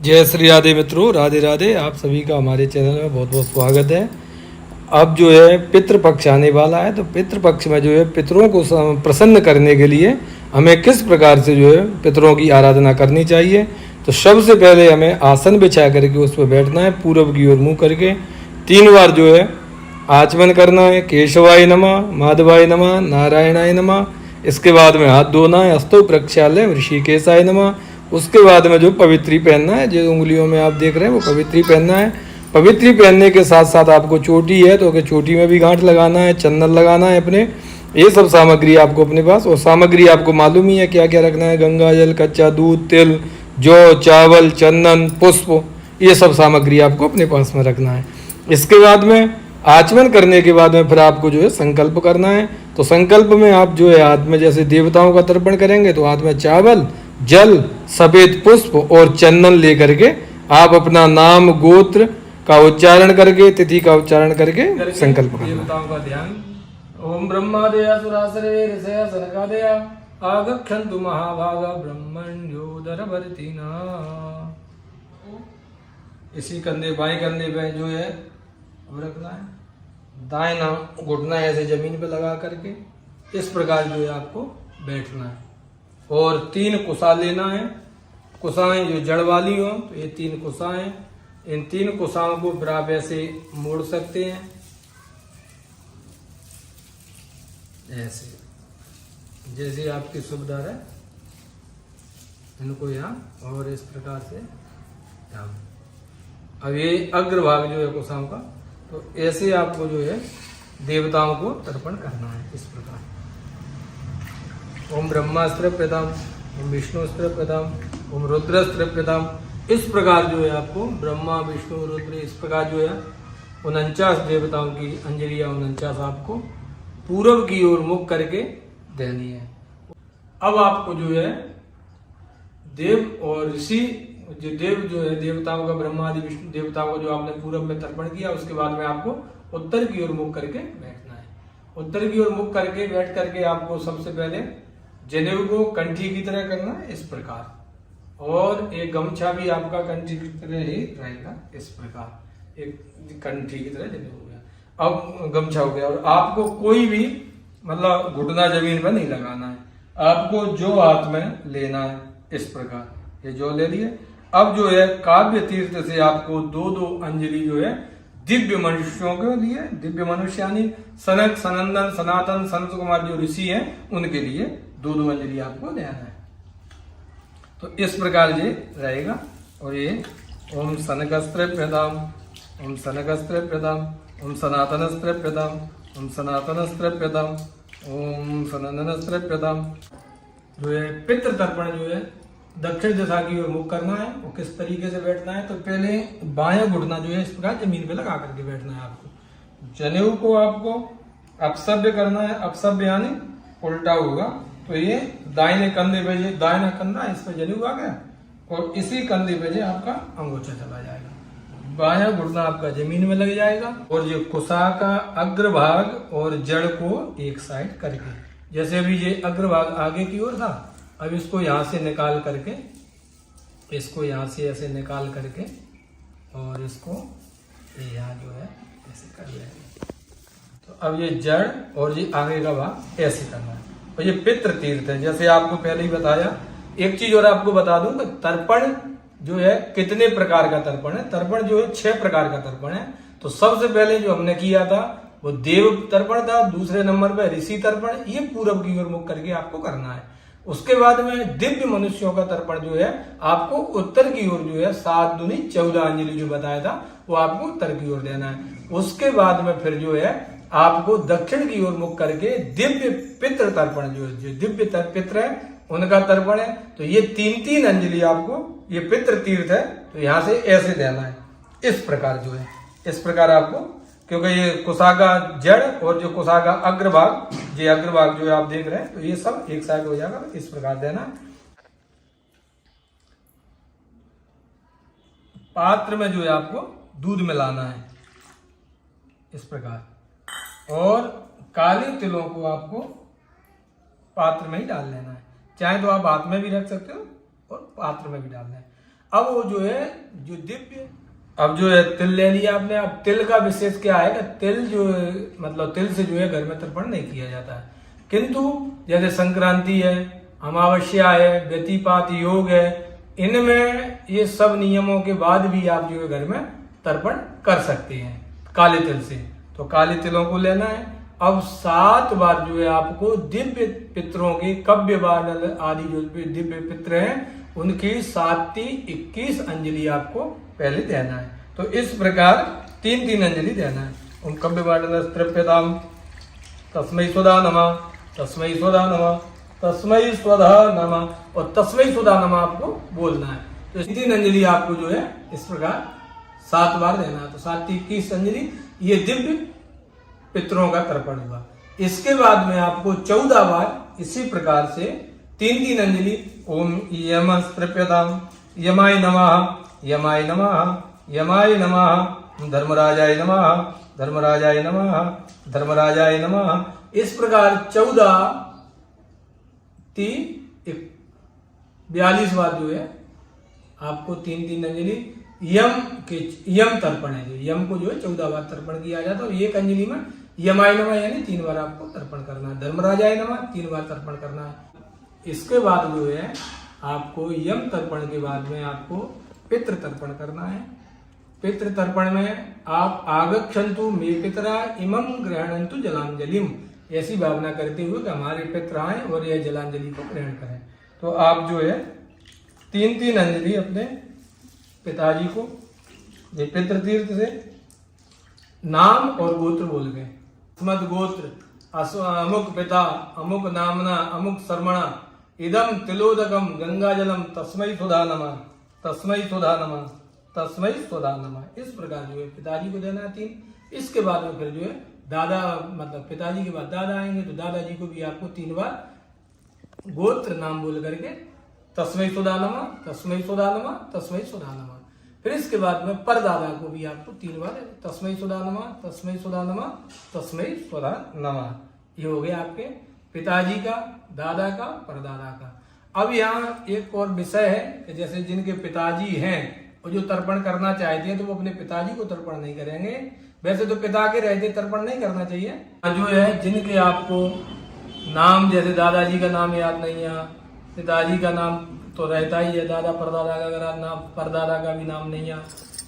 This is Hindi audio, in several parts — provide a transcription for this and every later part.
जय श्री राधे मित्रों, राधे राधे। आप सभी का हमारे चैनल में बहुत बहुत स्वागत है। अब जो है पितृपक्ष आने वाला है, तो पितृपक्ष में जो है पितरों को प्रसन्न करने के लिए हमें किस प्रकार से जो है पितरों की आराधना करनी चाहिए। तो सबसे पहले हमें आसन बिछा करके उस पर बैठना है, पूर्व की ओर मुँह करके 3 बार जो है आचमन करना है। केशवाय नमः, माधवाय नमः, नारायणाय नमः। इसके बाद में हाथ धोना है, हस्तौ प्रक्षाल्य ऋषिकेशाय नमः। उसके बाद में जो पवित्री पहनना है, जो उंगलियों में आप देख रहे हैं वो पवित्री पहनना है। पवित्री पहनने के साथ साथ आपको चोटी है तो चोटी में भी गांठ लगाना है, चंदन लगाना है अपने। ये सब सामग्री आपको अपने पास, और सामग्री आपको मालूम ही है क्या क्या रखना है। गंगा जल, कच्चा दूध, तिल, जौ, चावल, चंदन, पुष्प, ये सब सामग्री आपको अपने पास में रखना है। इसके बाद में आचमन करने के बाद में फिर आपको जो है संकल्प करना है। तो संकल्प में आप जो है हाथ में जैसे देवताओं का तर्पण करेंगे तो हाथ में चावल, जल, सफेद पुष्प और चंदन लेकर के आप अपना नाम, गोत्र का उच्चारण करके, तिथि का उच्चारण करके संकल्प करना। देवताओं का ध्यान। ओम ब्रह्मादया सुरासरे ऋषय सनकादया आगच्छन्तु महाभागा ब्रह्मण्योदरवर्तिना। इसी कंधे, बाएं कंधे पे जो है अब रखना है, दाएं घुटना ऐसे जमीन पे लगा करके इस प्रकार जो है आपको बैठना है। और 3 कुसा लेना है। कुसाएं जो जड़ वाली हो तो ये 3 कुसाएं, इन 3 कुसाओं को फिर आप ऐसे मोड़ सकते हैं, ऐसे जैसे आपकी सुविधा है। इनको यहाँ और इस प्रकार से यहाँ। अब ये अग्रभाग जो है कुसाओं का, तो ऐसे आपको जो है देवताओं को तर्पण करना है इस प्रकार। ओम ब्रह्मास्त्र प्रदाम, ओम विष्णुस्त्र प्रदाम, ओम रुद्रस्त्र प्रदाम। इस प्रकार जो है आपको ब्रह्मा, विष्णु, रुद्र, इस प्रकार जो है 49 देवताओं की अंजलियां 49 आपको पूर्व की ओर मुख करके देनी है। अब आपको जो है देव और ऋषि, जो देव जो है देवताओं का, ब्रह्मा आदि विष्णु देवताओं का जो आपने पूर्व में तर्पण किया, उसके बाद में आपको उत्तर की ओर मुख करके बैठना है। उत्तर की ओर मुख करके बैठ करके आपको सबसे पहले जनेऊ को कंठी की तरह करना है इस प्रकार, और एक गमछा भी आपका कंठी की तरह ही रहेगा इस प्रकार। एक कंठी की तरह जनेऊ हो गया, अब गमछा हो गया। और आपको कोई भी मतलब घुटना जमीन पर नहीं लगाना है, आपको जो हाथ में लेना है इस प्रकार। ये जो ले लिए, अब जो है काव्य तीर्थ से आपको 2-2 अंजलि जो है दिव्य मनुष्यों के लिए, दिव्य मनुष्य यानी सनक, सनंदन, सनातन, संत कुमार जो ऋषि हैं उनके लिए 2-2 अंजलि आपको देना है। तो इस प्रकार ये रहेगा। और ये ओम सनकस्त्र प्रदाम, ओम सनकस्त्र प्रदाम, ओम सनातनस्त्र प्रदाम, ओम सनातनस्त्र प्रदाम, ओम सनंदनस्त्र प्रदाम। जो है पितृ तर्पण जो है दक्षिण दिशा की ओर मुख करना है। और किस तरीके से बैठना है, तो पहले बायां घुटना जो है इस प्रकार जमीन पे लगा करके बैठना है आपको। जनेऊ को आपको अपसभ्य करना है, अपसभ्य यानी उल्टा होगा। तो ये दाहिने कंधे पे, ये दाहिना कंधा इस पे जनेऊ आ गया, और इसी कंधे पे जो आपका अंगूठा चला जाएगा। बायां घुटना आपका जमीन में लग जाएगा, और ये कुसा का अग्रभाग और जड़ को एक साइड करके, जैसे अभी ये अग्रभाग आगे की ओर था, अब इसको यहाँ से निकाल करके, इसको यहाँ से ऐसे निकाल करके, और इसको यहाँ जो है ऐसे कर लेंगे। तो अब ये जड़ और ये आगे का भाग ऐसे करना है। और ये पितृ तीर्थ है, जैसे आपको पहले ही बताया। एक चीज और आपको बता दूं कि तर्पण जो है कितने प्रकार का तर्पण है। तर्पण जो है 6 प्रकार का तर्पण है। तो सबसे पहले जो हमने किया था वो देव तर्पण था, दूसरे नंबर पर ऋषि तर्पण, ये पूरब की ओर मुख करके आपको करना है। उसके बाद में दिव्य मनुष्यों का तर्पण जो है आपको उत्तर की ओर जो है 7 दूनी 14 अंजलि जो बताया था वो आपको उत्तर की ओर देना है। उसके बाद में फिर जो है आपको दक्षिण की ओर मुख करके दिव्य पितृ तर्पण जो दिव्य पितृ है उनका तर्पण है। तो ये 3-3 अंजलि आपको, ये पितृ तीर्थ है तो यहाँ से ऐसे देना है इस प्रकार जो है, इस प्रकार आपको, क्योंकि ये कुसा का जड़ और जो कुसा का अग्रभाग, ये अग्रभाग जो आप देख रहे हैं, तो ये सब एक साइड हो जाएगा। इस प्रकार देना। पात्र में जो है आपको दूध मिलाना है इस प्रकार, और काले तिलों को आपको पात्र में ही डाल लेना है। चाहे तो आप हाथ में भी रख सकते हो और पात्र में भी डालना है। अब वो जो है जो दिव्य, अब जो है तिल ले लिया आपने। अब तिल का विशेष क्या है कि तिल जो है, मतलब तिल से जो है घर में तर्पण नहीं किया जाता है, किंतु जैसे संक्रांति है, अमावस्या है, व्यतिपात योग है, इनमें ये सब नियमों के बाद भी आप जो है घर में तर्पण कर सकते हैं काले तिल से। तो काले तिलों को लेना है। अब 7 बार जो है आपको दिव्य पितरों के कव्य बार आदि जो दिव्य पित्र हैं उनकी 7-21 अंजलि आपको पहले देना है। तो इस प्रकार 3-3 अंजलि देना है। उन कव्य बार तृप्यताम तस्मै स्वधा नमः, तस्मै स्वधा नमः, तस्मै स्वधा नमः और तस्मै स्वधा नमः आपको बोलना है। तो 3 अंजलि आपको जो है इस प्रकार 7 बार देना है। तो 7-21 अंजलि ये दिव्य पितरों का तर्पण हुआ। इसके बाद में आपको 14 बार इसी प्रकार से 3-3 अंजलि ओम यम तृप्यताम यमाय नमः, यमाय नमः, यमाय नमः, धर्मराजाय नमः, धर्मराजाय नमः, धर्मराजाय नमः, इस प्रकार 42 बार जो है आपको 3-3 अंजलि यम तर्पण है। जो यम को जो है 14 बार तर्पण किया जाता है। और एक अंजलि में यमाय नमः यानी 3 बार आपको तर्पण करना है। धर्मराजाय नमः 3 बार तर्पण करना है। इसके बाद जो है आपको यम तर्पण के बाद में आपको पितृ तर्पण करना है। पितृ तर्पण में आप आगच्छन्तु मे पितरा इमं ग्रहणन्तु जलांजलिम, ऐसी भावना करते हुए कि हमारे पितर आए और यह जलांजलि को ग्रहण करें। तो आप जो है 3-3 अंजलि अपने पिताजी को ये पितृ तीर्थ से नाम और गोत्र बोल गए। अस्मद गोत्र अमुक पिता अमुक नामना अमुक शर्मणा इदम तिलोदकम गंगाजलम तस्मै सुधा नमः, तस्मै सुधा नमः, तस्मै सुधा नमः। इस प्रकार जो है पिताजी को देना है 3। इसके बाद में फिर जो है दादा, मतलब पिताजी के बाद दादा आएंगे तो दादाजी को भी आपको 3 बार गोत्र नाम बोल करके तस्मै सुधा नमः, तस्मै सुधा नमः, तस्मै सुधा नमः। फिर इसके बाद में परदादा को भी आपको 3 बार तस्मै सुधा नमः, तस्मै सुधा नमः, तस्मै सुधा नमः। ये हो गया आपके पिताजी का, दादा का, परदादा का। अब यहाँ एक और विषय है कि जैसे जिनके पिताजी हैं और जो तर्पण करना चाहते हैं तो वो अपने पिताजी को तर्पण नहीं करेंगे। वैसे तो पिता के रहते तर्पण नहीं करना चाहिए। जो है जिनके आपको नाम, जैसे दादाजी का नाम याद नहीं है, पिताजी का नाम तो रहता ही है, दादा परदादा का अगर नाम, परदादा का भी नाम नहीं है,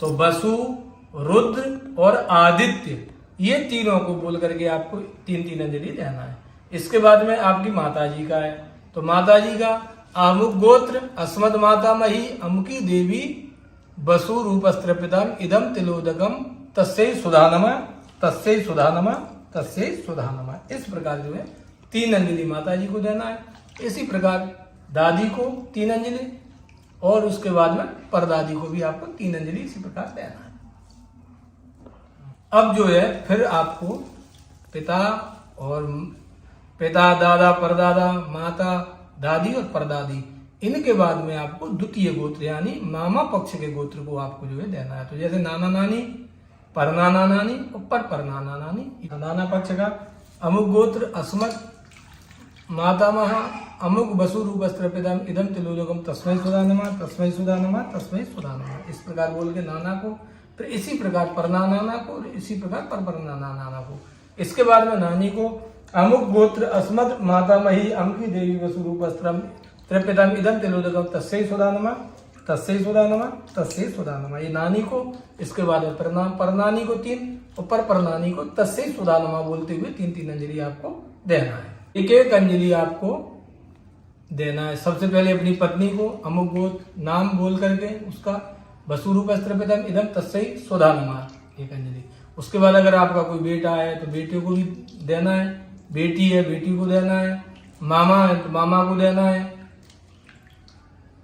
तो वसु, रुद्र और आदित्य, ये तीनों को बोल करके आपको 3-3 अंजलि देना है। इसके बाद में आपकी माताजी का है, तो माताजी का अमुक गोत्र अस्मद माता मही अमुकी देवी वसु रूपस्त्रपितम इदम तिलोदकम तस्यै सुधा नमः, तस्यै सुधा नमः, तस्यै सुधा नमः। इस प्रकार जो है 3 अंजलि माताजी को देना है। इसी प्रकार दादी को 3 अंजलि और उसके बाद में परदादी को भी आपको 3 अंजलि इसी प्रकार देना है। अब जो है फिर आपको पिता और पिता, दादा, परदादा, माता, दादी और परदादी, इनके बाद में आपको द्वितीय गोत्र यानी मामा पक्ष के गोत्र को आपको जो है देना है। तो जैसे नाना नानी, परनाना नानी और परनाना नानी। नाना पक्ष का अमुक गोत्र अस्मद मातामह अमुक वसु रूपस्त्रपितम इदम तिलोदकम तस्मै सुधा नमः, तस्मै सुधा नमः, तस्मै सुधा नमः। इस प्रकार बोल के नाना को, फिर इसी प्रकार परनाना को, इसी प्रकार परनाना को। इसके बाद में नानी को अमुक गोत्र अस्मद मातामही अमुकी देवी वसु रूपस्त्रम त्रिपितम इदम तिलोदकम तस्यै सुधा नमः, तस्यै सुधा नमः, तस्यै सुधा नमः। ये नानी को। इसके बाद में परनानी को 3 और परनानी को तस्यै सुधा नमः बोलते हुए 3-3 अंजलि आपको देना है। एक अंजलि आपको देना है। सबसे पहले अपनी पत्नी को अमुक गोत्र नाम बोल करके उसका वसु रूपस्त्रपितम इदम तस्यै सुधा नमः, एक अंजलि। उसके बाद अगर आपका कोई बेटा है तो बेटे को भी देना है, बेटी है बेटी को देना है, मामा है तो मामा को देना है,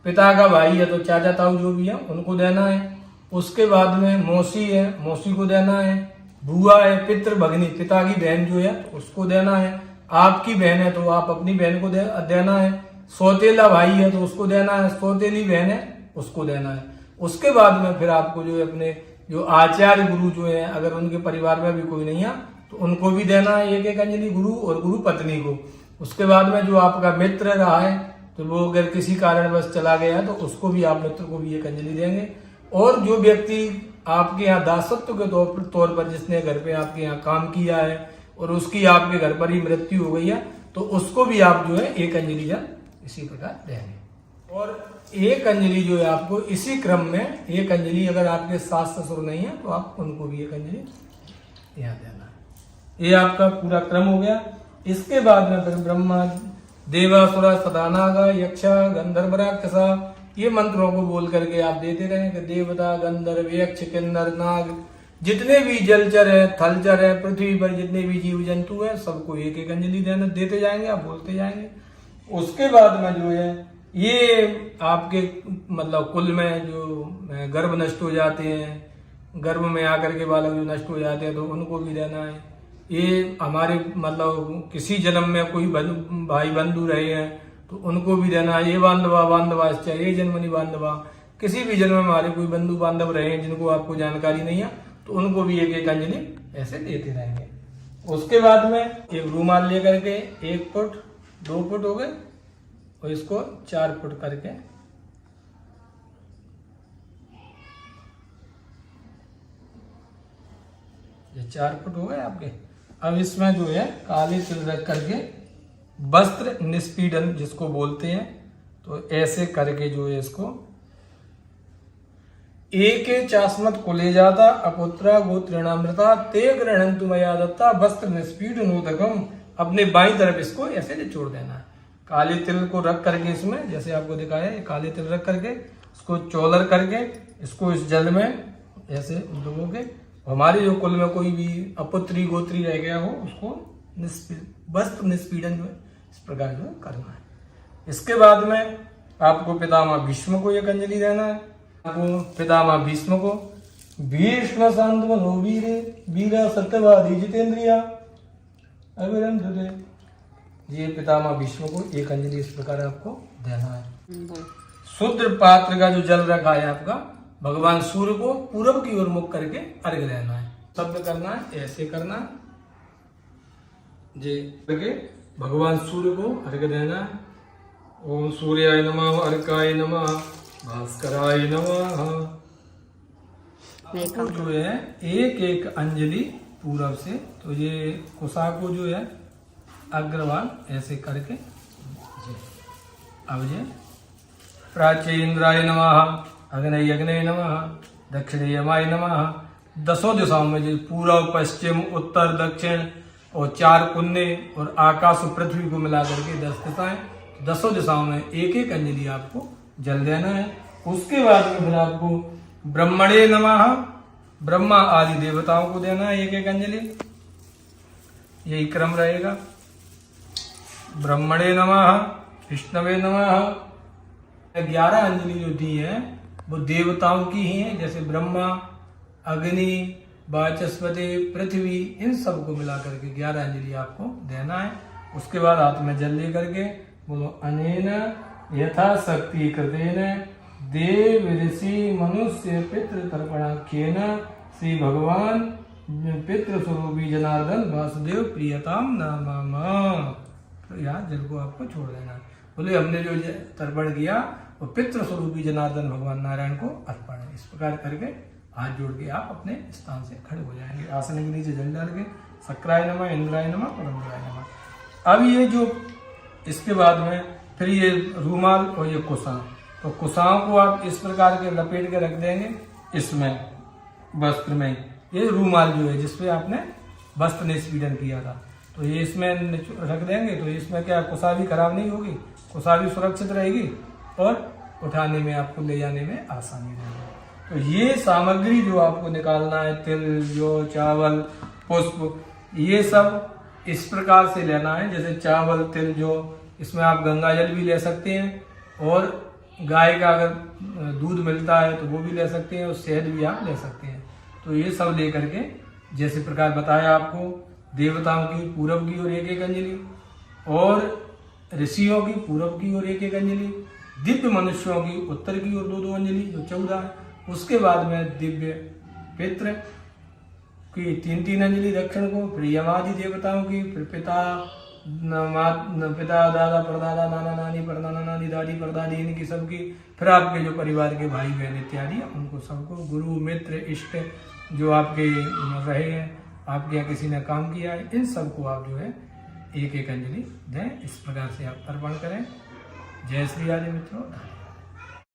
पिता का भाई है तो चाचा ताऊ जो भी है उनको देना है। उसके बाद में मौसी है, मौसी को देना है, बुआ है, पितृ भगनी, पिता की बहन जो है उसको देना है, आपकी बहन है तो आप अपनी बहन को देना है, सौतेला भाई है तो उसको देना है, सौतेली बहन है उसको देना है। उसके बाद में फिर आपको जो है अपने जो आचार्य गुरु जो है अगर उनके परिवार में भी कोई नहीं है तो उनको भी देना है एक अंजलि, गुरु और गुरु पत्नी को। उसके बाद में जो आपका मित्र रहा है तो वो अगर किसी कारणवश चला गया तो उसको भी आप मित्र को भी एक अंजलि देंगे। और जो व्यक्ति आपके यहाँ दासत्व के तौर पर जिसने घर पे आपके यहाँ काम किया है और उसकी आपके घर पर ही मृत्यु हो गई है तो उसको भी आप जो है एक अंजलि जल इसी प्रकार देंगे। और एक अंजलि जो है आपको इसी क्रम में एक अंजलि अगर आपके सास ससुर नहीं है तो आप उनको भी एक अंजलि यहाँ देना है। ये आपका पूरा क्रम हो गया। इसके बाद में फिर ब्रह्मा देवासुरा सदानागा यक्षा गंधर्व राक्षसा ये मंत्रों को बोल करके आप देते रहें कि देवता गंधर्व यक्ष किन्नर नाग जितने भी जलचर है थलचर है पृथ्वी पर जितने भी जीव जंतु है सबको एक एक अंजलि देना देते जाएंगे, आप बोलते जाएंगे। उसके बाद में जो है ये आपके मतलब कुल में जो गर्भ नष्ट हो जाते हैं, गर्भ में आकर के बालक जो नष्ट हो जाते हैं तो उनको भी देना है। ये हमारे मतलब किसी जन्म में कोई भाई बंधु रहे हैं तो उनको भी देना है। ये बांधवा ये जन्मनी बांधवा किसी भी जन्म में हमारे कोई बंधु बांधव रहे हैं जिनको आपको जानकारी नहीं है तो उनको भी एक एक अंजलि ऐसे देते रहेंगे। उसके बाद में एक रूमाल लेकर के 1 फुट 2 फुट हो गए और इसको 4 फुट करके ये 4 फुट हो गए आपके। अब इसमें जो है काली तिल रख करके वस्त्र निष्पीडन जिसको बोलते हैं तो ऐसे करके जो है इसको एक चास्मत को ले जाता अपुत्रा गोत्रिणामृता ते गृहणंतु मया दत्ता वस्त्र निष्पीडनोदकम अपने बाईं तरफ इसको ऐसे निचोड़ देना है। काले तिल को रख करके इसमें जैसे आपको दिखाया है काले तिल रख करके इसको चौलर करके इसको इस जल में ऐसे डुबो के हमारे जो कुल में कोई भी अपुत्री गोत्री रह गया हो उसको वस्त्र निष्पीडन जो है इस प्रकार जो है करना है। इसके बाद में आपको पितामह भीष्म को एक अंजलि देना है। आपको पितामह भीष्म को भीष्म सांत्वनो वीरे वीरा सत्यवादी जितेंद्रिया अविरम धुरे ये पितामह भीष्म को एक अंजलि इस प्रकार आपको देना है। शुद्र पात्र का जो जल रखा है आपका भगवान सूर्य को पूरब की ओर मुख करके अर्घ देना है। शब्द करना है ऐसे करना जी करके भगवान सूर्य को अर्घ देना है। ओम सूर्याय नमः अर्काय नमः भास्कराय नमः। जो है एक एक अंजलि पूरब से तो ये कुशा को जो है अग्रवाल ऐसे करके अब ये प्राचीन्द्राय नमः अग्नय अग्नय नमः दक्षिण यमाय नमः 10 दिशाओं में जो पूर्व पश्चिम उत्तर दक्षिण और 4 कुन्ने और आकाश और पृथ्वी को मिला करके 10 दिशाएं 10 दिशाओं में एक एक अंजलि आपको जल देना है। उसके बाद में फिर आपको ब्रह्मणे नमः ब्रह्मा आदि देवताओं को देना है एक एक अंजलि। यही क्रम रहेगा। ब्रह्मणे नमः विष्णवे नमः 11 अंजलि जो दी है वो देवताओं की ही है जैसे ब्रह्मा अग्नि वाचस्पति पृथ्वी इन सबको मिला करके 11 अंजलि आपको देना है। उसके बाद हाथ में जल ले करके बोलो अनेन यथाशक्ति कृतेन देव ऋषि मनुष्य पितृ तर्पणाख्येन श्री भगवान पितृ स्वरूपी जनार्दन वासुदेव प्रियताम नमः। तो यहाँ जल को आपको छोड़ देना है। बोले हमने जो तर्पण किया वो पितृ स्वरूपी जनार्दन भगवान नारायण को अर्पण है। इस प्रकार करके हाथ जोड़ के आप अपने स्थान से खड़े हो जाएंगे। आसन के नीचे जल डाल के सक्राय नमः इंद्राय नमः परम्पराय नमः। अब ये जो इसके बाद में फिर ये रूमाल और ये कुशा तो कुशाओं को आप इस प्रकार के लपेट के रख देंगे इसमें वस्त्र में। ये रूमाल जो है जिसपे आपने वस्त्र निष्पीडन किया था तो ये इसमें रख देंगे तो इसमें क्या कुशा भी खराब नहीं होगी, कुशा भी सुरक्षित रहेगी और उठाने में आपको ले जाने में आसानी रहेगी। तो ये सामग्री जो आपको निकालना है तिल जो चावल पुष्प ये सब इस प्रकार से लेना है। जैसे चावल तिल जो इसमें आप गंगा जल भी ले सकते हैं और गाय का अगर दूध मिलता है तो वो भी ले सकते हैं और शहद भी आप ले सकते हैं। तो ये सब ले करके जैसे प्रकार बताया आपको देवताओं की पूरब की ओर एक एक अंजलि और ऋषियों की पूरब की ओर एक एक अंजलि, दिव्य मनुष्यों की उत्तर की ओर 2-2 अंजलि जो 14 है। उसके बाद में दिव्य पितृ की 3-3 अंजलि दक्षिण को, फिर यमादि देवताओं की, फिर पिता पिता दादा परदादा नाना नानी परनाना नानी दादी परदादी इनकी सबकी, फिर आपके जो परिवार के भाई बहन इत्यादि उनको सबको, गुरु मित्र इष्ट जो आपके रहे हैं, आपके यहाँ किसी ने काम किया है, इन सबको आप जो है एक एक अंजलि दें। इस प्रकार से आप तर्पण करें। जय श्री आदि मित्रों।